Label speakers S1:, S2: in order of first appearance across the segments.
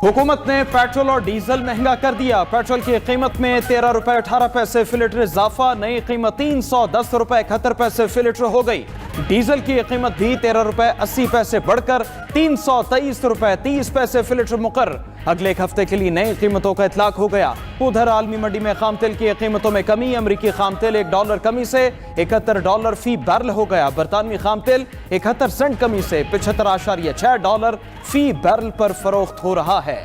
S1: हुकूमत ने पेट्रोल और डीजल महंगा कर दिया। पेट्रोल की कीमत में 13 रुपए 18 पैसे फी लीटर इजाफा, नई कीमत 310 रुपए 71 पैसे फी लीटर हो गई। डीजल की कीमत भी 13 रुपए 80 पैसे बढ़कर 323 रुपए 30 पैसे फी लीटर मुकर्रर। अगले एक हफ्ते के लिए नई कीमतों का इतलाक हो गया। उधर आलमी मंडी में खाम तेल की कीमतों में कमी। अमरीकी खाम तेल $1 कमी से $71 फी बैरल हो गया। बरतानवी खाम तेल 71 सेंट कमी से $75.6 फी बैरल पर फरोख्त हो रहा है।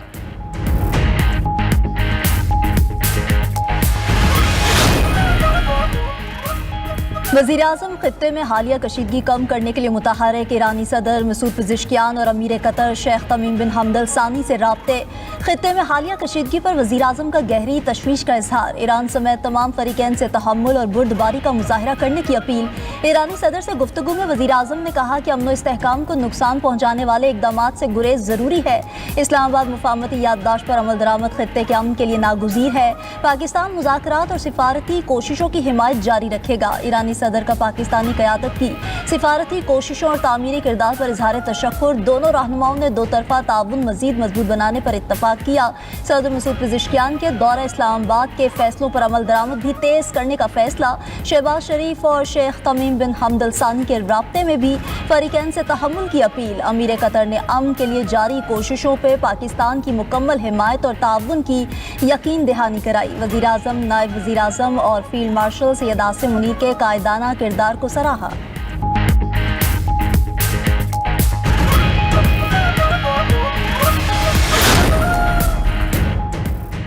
S2: वज़ीर आज़म खित्ते में हालिया कशीदगी कम करने के लिए मुतहर्रिक ईरानी सदर मसूद पेज़ेश्कियान और अमीर कतर शेख तमीम बिन हमद अल सानी से राब्ते। खित्ते में हालिया कशीदगी पर वज़ीर आज़म का गहरी तशवीश का इजहार। ईरान समेत तमाम फरीकैन से तहम्मुल और बुर्दबारी का मुजाहिरा करने की अपील। ईरानी सदर से गुफ्तगू में वज़ीर आज़म ने कहा कि अमन इस्तेहकाम को नुकसान पहुँचाने वाले इक़दाम से गुरेज ज़रूरी है। इस्लामाबाद मुफाहमती याददाश्त पर अमल दरामद खित्ते के अमन के लिए नागुज़ीर है। पाकिस्तान मुज़ाकरात और सिफारती कोशिशों की हिमायत जारी रखेगा। ईरानी सदर का पाकिस्तानी क़यादत की सिफारती कोशिशों और तामीरी किरदार पर इजहार तशक्कुर। दोनों रहनुमाओं ने दो तरफा ताउन मजीद मजबूत बनाने पर इत्तफाक किया। सदर मसूद पेज़ेश्कियान के दौरा इस्लामाबाद के फैसलों पर अमल दरामद भी तेज करने का फैसला। शहबाज शरीफ और शेख तमीम बिन हमद अल सानी के राब्ते में भी फरीकैन से तहम्मुल की अपील। अमीर कतर ने अमन के लिए जारी कोशिशों पर पाकिस्तान की मुकम्मल हिमायत और ताउन की यकीन दहानी कराई। वज़ीर आज़म, नायब वज़ीर आज़म और फील्ड मार्शल सैयद आसिम मुनीर के कायदाना किरदार को सराहा।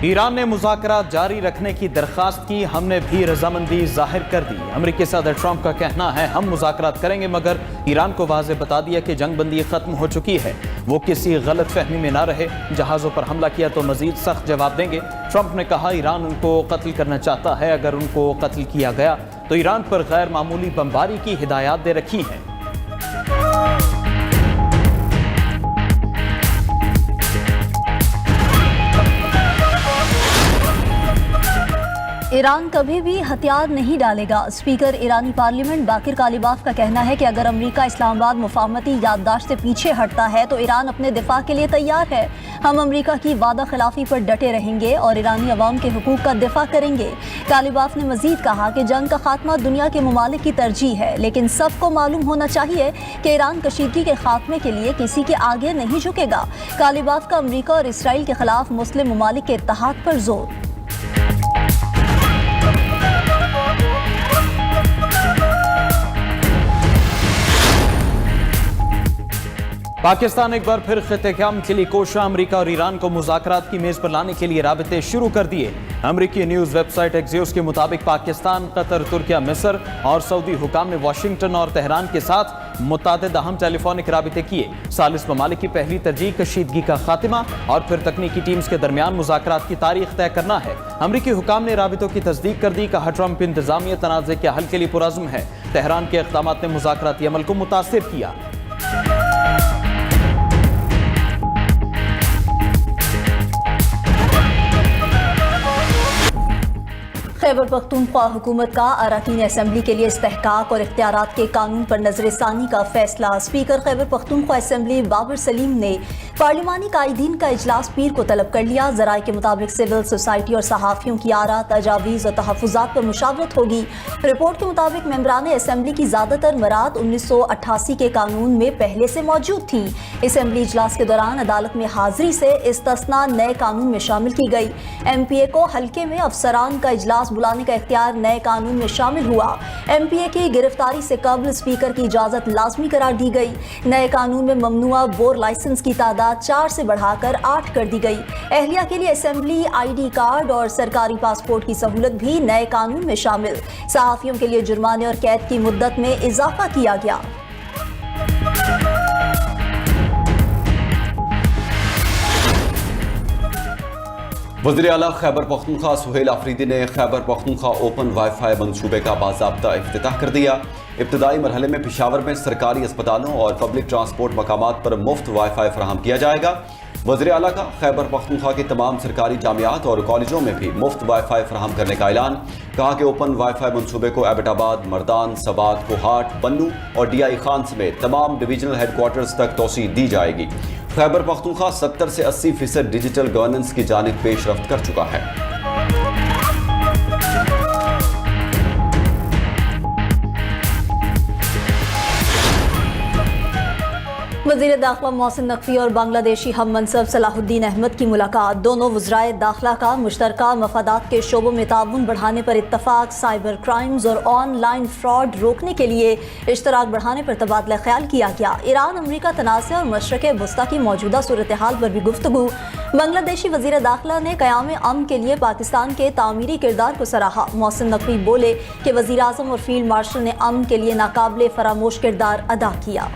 S1: ईरान ने मुज़ाकरात जारी रखने की दरख्वास्त की। हमने भी रजामंदी जाहिर कर दी। अमेरिकी सदर ट्रंप का कहना है हम मुज़ाकरात करेंगे, मगर ईरान को वाज़ेह बता दिया कि जंग बंदी खत्म हो चुकी है। वो किसी गलत फहमी में ना रहे। जहाज़ों पर हमला किया तो मजीद सख्त जवाब देंगे। ट्रंप ने कहा ईरान उनको कत्ल करना चाहता है। अगर उनको कत्ल किया गया तो ईरान पर गैर मामूली बमबारी की हिदायत दे रखी है।
S2: ईरान कभी भी हथियार नहीं डालेगा। स्पीकर ईरानी पार्लियामेंट बाकिर कालिबाफ का कहना है कि अगर अमेरिका इस्लामाबाद मुफाहमती याददाश्त से पीछे हटता है तो ईरान अपने दिफा के लिए तैयार है। हम अमेरिका की वादा खिलाफी पर डटे रहेंगे और ईरानी अवाम के हुकूक का दिफा करेंगे। कालिबाफ ने मजीद कहा कि जंग का खात्मा दुनिया के ममालिक की तरजीह है, लेकिन सबको मालूम होना चाहिए कि ईरान कशीदगी के खात्मे के लिए किसी के आगे नहीं झुकेगा। कालिबाफ का अमेरिका और इसराइल के खिलाफ मुस्लिम ममालिक के इत्तेहाद पर जोर।
S1: पाकिस्तान एक बार फिर खित्ते के अमन के लिए कोशिश। अमेरिका और ईरान को मुज़ाकरात की मेज पर लाने के लिए राबते शुरू कर दिए। अमेरिकी न्यूज़ वेबसाइट एक्सियोस के मुताबिक पाकिस्तान, कतर, तुर्किया, मिस्र और सऊदी हुकाम ने वाशिंगटन और तेहरान के साथ मुतअद्दिद अहम टेलीफोनिक राबते किए। सालिस ममालिक की पहली तरजीह कशीदगी का खात्मा और फिर तकनीकी टीम्स के दरमियान मुज़ाकरात की तारीख तय करना है। अमेरिकी हुकाम ने राबतों की तस्दीक कर दी। कहा ट्रंप इंतजामिया तनाज़े के हल के लिए पुरज़्म है। तेहरान के इक़दामात ने मुज़ाकराती अमल को मुतासिर किया।
S2: खैबर पख्तूनख्वा हुकूमत का अरकान असम्बली के लिए इस्तेहकाक और इख्तियारात के कानून पर नजरसानी का फैसला। स्पीकर खैबर पख्तूनख्वा असम्बली बाबर सलीम ने पार्लिमानी कायदीन का इजलास पीर को तलब कर लिया। ज़राए के मुताबिक सिविल सोसाइटी और सहाफ़ियों की आरा, तजावीज़ और तहफ़्फ़ुज़ात पर मुशावरत होगी। रिपोर्ट के मुताबिक मेंबरान असम्बली की ज़्यादातर मराद 1988 के कानून में पहले से मौजूद थी। असम्बली इजलास के दौरान अदालत में हाजिरी से इस्तिस्ना नए कानून में शामिल की गई। MPA को हल्के में अफसरान का इजलास बुलाने का इख्तियार नए कानून में शामिल हुआ। MPA की गिरफ्तारी से कबल स्पीकर की इजाजत लाजमी करार दी गई। नए कानून में ममनुआ बोर लाइसेंस की तादाद 4 से बढ़ाकर 8 कर दी गई। एहलिया के लिए असेंबली ID कार्ड और सरकारी पासपोर्ट की सहूलत भी नए कानून में शामिल। सहाफियों के लिए जुर्माने और कैद की मुद्दत में इजाफा किया गया।
S3: वज़ीर आला खैबर पख्तूनख्वा सुहेल आफरीदी ने खैबर पख्तूनख्वा ओपन वाईफाई मनसूबे का बाज़ाब्ता इफ्तिताह कर दिया। इब्तदाई मरहले में पेशावर में सरकारी अस्पतालों और पब्लिक ट्रांसपोर्ट मकामात पर मुफ्त वाईफाई फराहम किया जाएगा। वज़ीर आला का खैबर पख्तूनख्वा की तमाम सरकारी जामियात और कॉलेजों में भी मुफ्त वाईफाई फराहम करने का ऐलान। कहा कि ओपन वाईफाई मनसूबे को एबटाबाद, मर्दान, सवात, कोहाट, बन्नू और DI खान समेत तमाम डिवीजनल हेडक्वार्टर्स तक तोसी दी जाएगी। खैबर पख्तूनख्वा 70 से 80% डिजिटल गवर्नेंस की जानिब पेशरफ्त कर चुका है।
S2: वज़ीर दाखिला मोहसिन नकवी और बांग्लादेशी हम मनसब सलाहुद्दीन अहमद की मुलाकात। दोनों वज़राए दाखिला का मुश्तरका मफादात के शोबों में ताउन बढ़ाने पर इत्तफाक। साइबर क्राइम्स और ऑनलाइन फ्रॉड रोकने के लिए इश्तराक बढ़ाने पर तबादला ख्याल किया गया। ईरान अमरीका तनाज़ और मशरक़ वस्ता की मौजूदा सूरत हाल पर भी गुफ्तगू। बांग्लादेशी वज़ीर दाखिला ने क़याम अमन के लिए पाकिस्तान के तामीरी किरदार को सराहा। मोहसिन नकवी बोले कि वज़ीर आज़म और फील्ड मार्शल ने अमन के लिए नाकाबिले फरामोश किरदार अदा किया।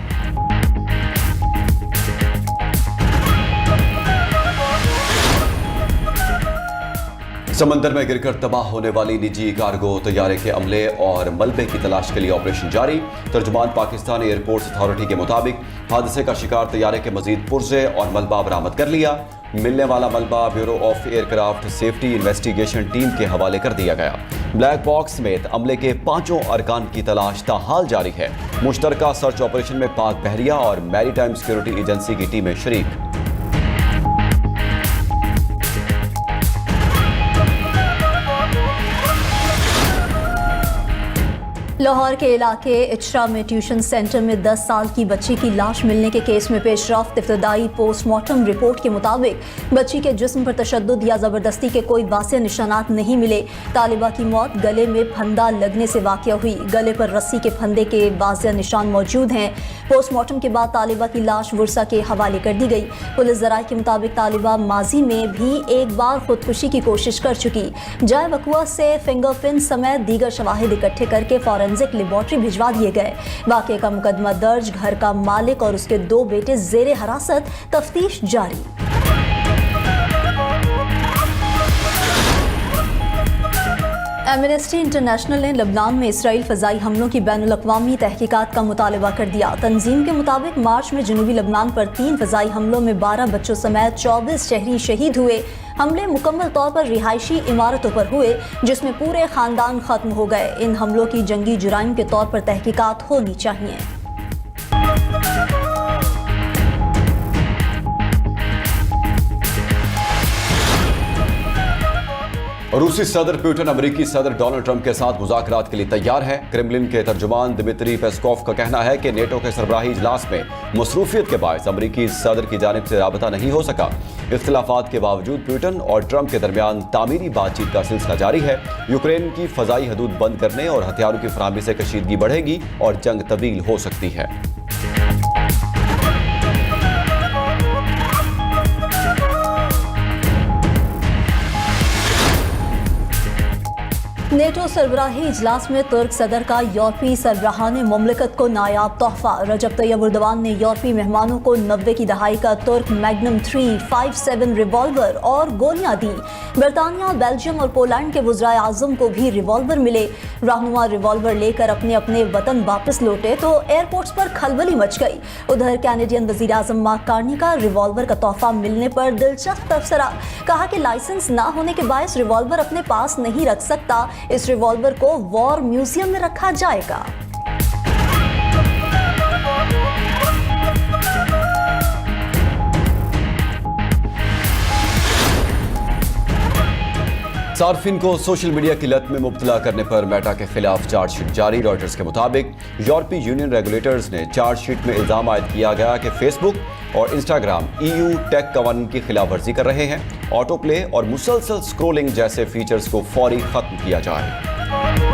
S3: समंदर में गिरकर तबाह होने वाली निजी कार्गो तैयारे के अमले और मलबे की तलाश के लिए ऑपरेशन जारी। तर्जुमान पाकिस्तान एयरपोर्ट्स अथॉरिटी के मुताबिक हादसे का शिकार तैयारे के मजीद पुर्जे और मलबा बरामद कर लिया। मिलने वाला मलबा bureau of aircraft safety investigation team के हवाले कर दिया गया। ब्लैक बॉक्स समेत अमले के 5 अरकान की तलाश ताहाल जारी है। मुश्तरका सर्च ऑपरेशन में पाक बहरिया और मैरीटाइम सिक्योरिटी एजेंसी की टीमें शरीक।
S2: लाहौर के इलाके इचरा में ट्यूशन सेंटर में 10 साल की बच्ची की लाश मिलने के केस में पेशरफ्त। इब्तदाई पोस्टमार्टम रिपोर्ट के मुताबिक बच्ची के जिस्म पर तशद्दुद या ज़बरदस्ती के कोई वाक़िया निशानात नहीं मिले। तालिबा की मौत गले में फंदा लगने से वाक़िया हुई। गले पर रस्सी के फंदे के वाज़िया निशान मौजूद हैं। पोस्टमार्टम के बाद तालिबा की लाश वर्सा के हवाले कर दी गई। पुलिस ज़राए के मुताबिक तालिबा माजी में भी एक बार खुदकुशी की कोशिश कर चुकी। जाए वक़ुआ से फिंगरप्रिंट समेत दीगर शवाहिद इकट्ठे करके फॉरेंसिक लेबॉर्ट्री भिजवा दिए गए। वाक़े का मुकदमा दर्ज, घर का मालिक और उसके 2 बेटे ज़ेरे हिरासत, तफ्तीश जारी। एमनेस्टी इंटरनेशनल ने लबनान में इसराइल फ़ज़ाई हमलों की बैनुल-अक़वामी तहकीकात का मुतालबा कर दिया। तंजीम के मुताबिक मार्च में जनूबी लबनान पर 3 फ़ज़ाई हमलों में 12 बच्चों समेत 24 शहरी शहीद हुए। हमले मुकम्मल तौर पर रिहायशी इमारतों पर हुए जिसमें पूरे ख़ानदान ख़त्म हो गए। इन हमलों की जंगी जुराइम के तौर पर तहकीकात होनी चाहिए।
S3: रूसी सदर पुतिन अमेरिकी सदर डोनाल्ड ट्रंप के साथ मुज़ाकरात के लिए तैयार है। क्रेमलिन के तर्जुमान दिमित्री पेस्कोव का कहना है कि नेटो के सरबराही इजलास में मसरूफियत के बायस अमेरिकी सदर की जानिब से राबता नहीं हो सका। इख्तिलाफात के बावजूद पुतिन और ट्रंप के दरमियान तामीरी बातचीत का सिलसिला जारी है। यूक्रेन की फ़ज़ाई हदूद बंद करने और हथियारों की फराहमी से कशीदगी बढ़ेगी और जंग तवील हो सकती है।
S2: नेटो सरबराही इजलास में तुर्क सदर का यूरोपीय सरबराहान मुमलिकत को नायाब तोहफा। रजब तैयब एर्दोगान ने यूरोपीय मेहमानों को 90 की दहाई का तुर्क मैग्नम 357 रिवॉल्वर और गोलियां दी। बरतानिया, बेल्जियम और पोलैंड के वज़राए आज़म को भी रिवॉल्वर मिले। रहनुमा रिवॉल्वर लेकर अपने अपने वतन वापस लौटे तो एयरपोर्ट्स पर खलबली मच गई। उधर कैनेडियन वज़ीर आज़म मार्क कार्नी का रिवॉल्वर का तोहफा मिलने पर दिलचस्प तबसरा। कहा कि लाइसेंस ना होने के बायस रिवॉल्वर अपने पास नहीं रख सकता। इस रिवॉल्वर को वॉर म्यूजियम में रखा जाएगा।
S3: सार्फिन को सोशल मीडिया की लत में मुब्तला करने पर मेटा के खिलाफ चार्जशीट जारी। रॉयटर्स के मुताबिक यूरोपीय यूनियन रेगुलेटर्स ने चार्जशीट में इल्जाम आयद किया गया कि फेसबुक और इंस्टाग्राम EU टेक कवानीन की खिलाफ वर्जी कर रहे हैं। ऑटो प्ले और मुसलसल स्क्रोलिंग जैसे फीचर्स को फौरी खत्म किया जाए।